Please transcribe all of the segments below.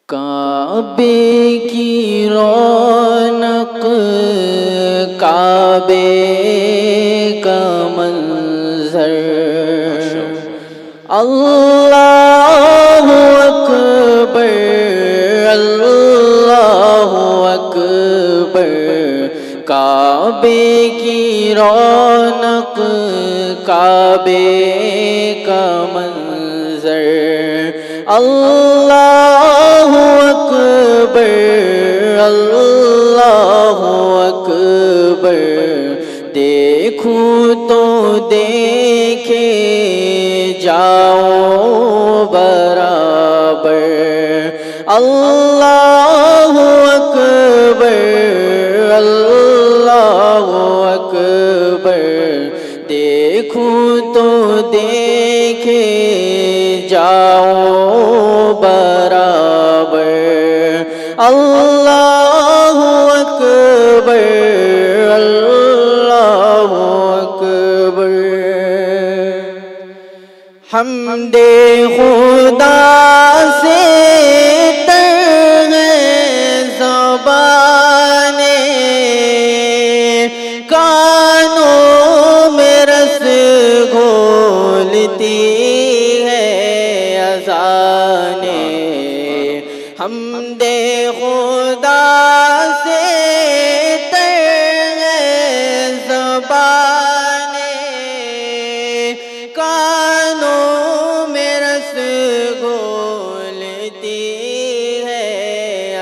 काबे की रौनक, काबे का मंजर, अल्लाहु अकबर, अल्लाहु अकबर। काबे की रौनक, काबे का मंजर, अल्लाहु अकबर, अल्लाहु अकबर। देखूं तो देखे जाओ बराबर, अल्लाहु अकबर, अल्लाहु अकबर। देखूं तो देखे जाओ बराबर, अल्लाहु अकबर, अल्लाहु अकबर। हमदे खुदा से तर ज़बाने, कानों में रस घोलती है अज़ाने। हमदे खुदा से तर ज़बाने, कानों में रस घोलती है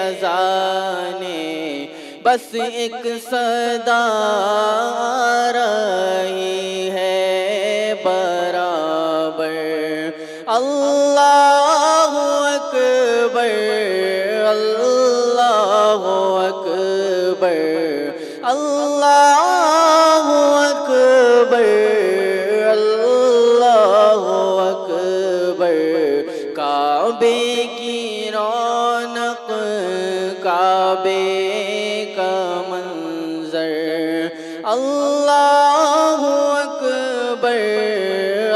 अज़ाने। बस एक सदा रही है बराबर, अल्लाहु अकबर, अल्लाहु अकबर, अल्लाहु अकबर, अल्लाहु अकबर। काबे की रौनक, काबे का मंजर, अल्लाहु अकबर,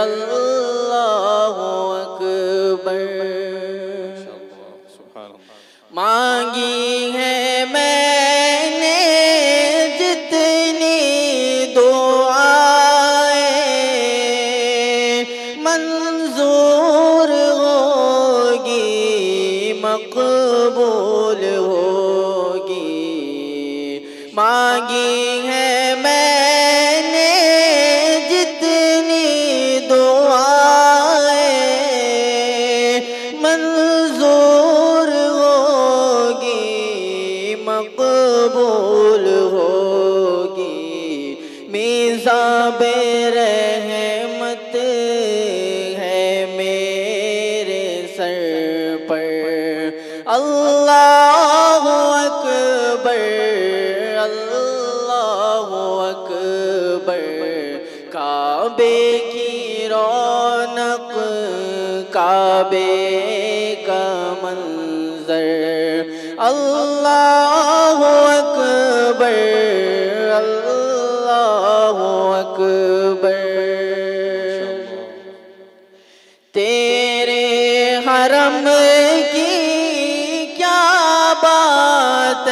अल्लाहु अकबर। मांगी है मैंने जितनी दुआएं, मंजूर होगी, मकबूल होगी। मांगी है मैंने जितनी दुआएं, मंजूर होगी, मकबूल होगी। मीज़ाबे रहमत है मेरे सर पर, अल्लाहु अकबर, अल्लाहु अकबर। काबे की रौनक, काबे का मंजर, अल्लाहु अकबर, अल्लाहु अकबर। तेरे हरम की क्या बात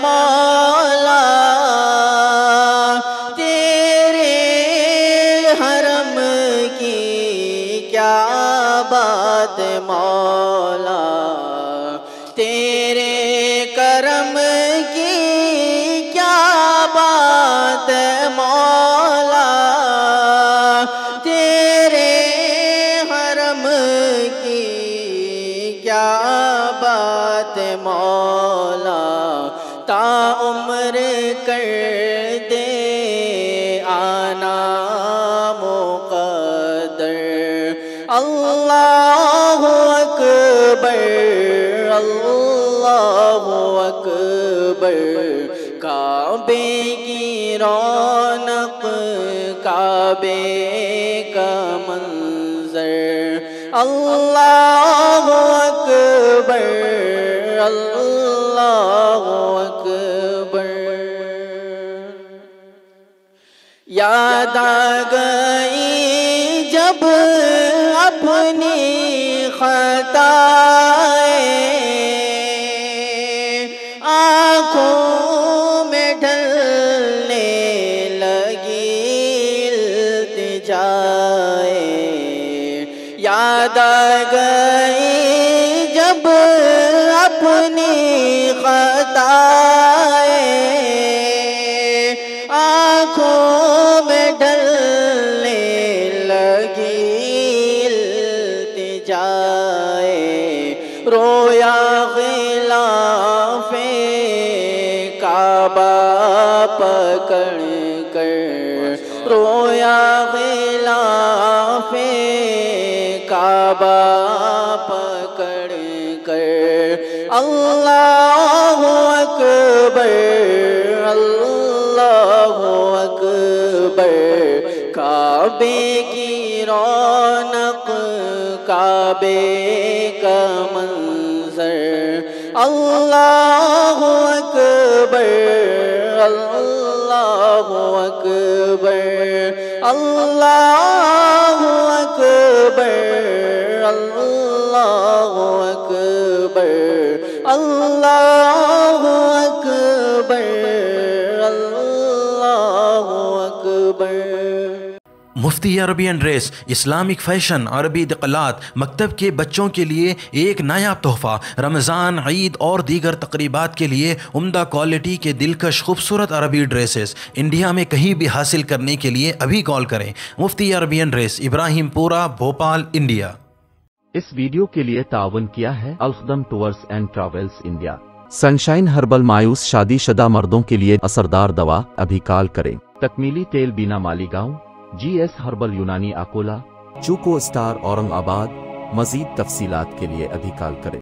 मौला, तेरे हरम की क्या बात मौला। तेरे करम की क्या बात मौला, तेरे हरम की क्या बात मौला। ताउम्र कर दे आना मुक़द्दर, अल्लाहु अकबर, अल्लाहु अकबर। काबे की रौनक, काबे का मंजर, अल्लाहु अकबर, अल्लाहु अकबर। याद आ गई जब अपनी खताएं, याद आ गई जब अपनी खताएं, आँखों में ढलने लगी इल्तिजाए, रोया गिलाफे काबा पकड़ कर, रोया गिलाफे काबा पकड़ कर। अल्लाहु अकबर, अल्लाहु अकबर, काबे की रौनक, काबे का मंजर। अल्लाहु अकबर, अल्लाहु अकबर, अल्लाहु अकबर, अल्लाहु अकबर, अल्लाहु अकबर, अल्लाहु अकबर। मुफ्ती अरबी ड्रेस, इस्लामिक फ़ैशन, अरबी दिक़लात, मकतब के बच्चों के लिए एक नायाब तोहफ़ा। रमज़ान, ईद और दीगर तक़रीबात के लिए उम्दा क्वालिटी के दिलकश खूबसूरत अरबी ड्रेसेस इंडिया में कहीं भी हासिल करने के लिए अभी कॉल करें। मुफ्ती अरबी ड्रेस, इब्राहिमपुरा, भोपाल, इंडिया। इस वीडियो के लिए तावन किया है Al-Khadam tours and travels India. Sunshine herbal, मायूस शादीशुदा मर्दों के लिए असरदार दवा, अभी कॉल करें। तकमीली तेल बीना मालीगांव, GS हर्बल यूनानी अकोला, चूको स्टार औरंगाबाद। मज़ीद तफसीलात के लिए अभी कॉल करें।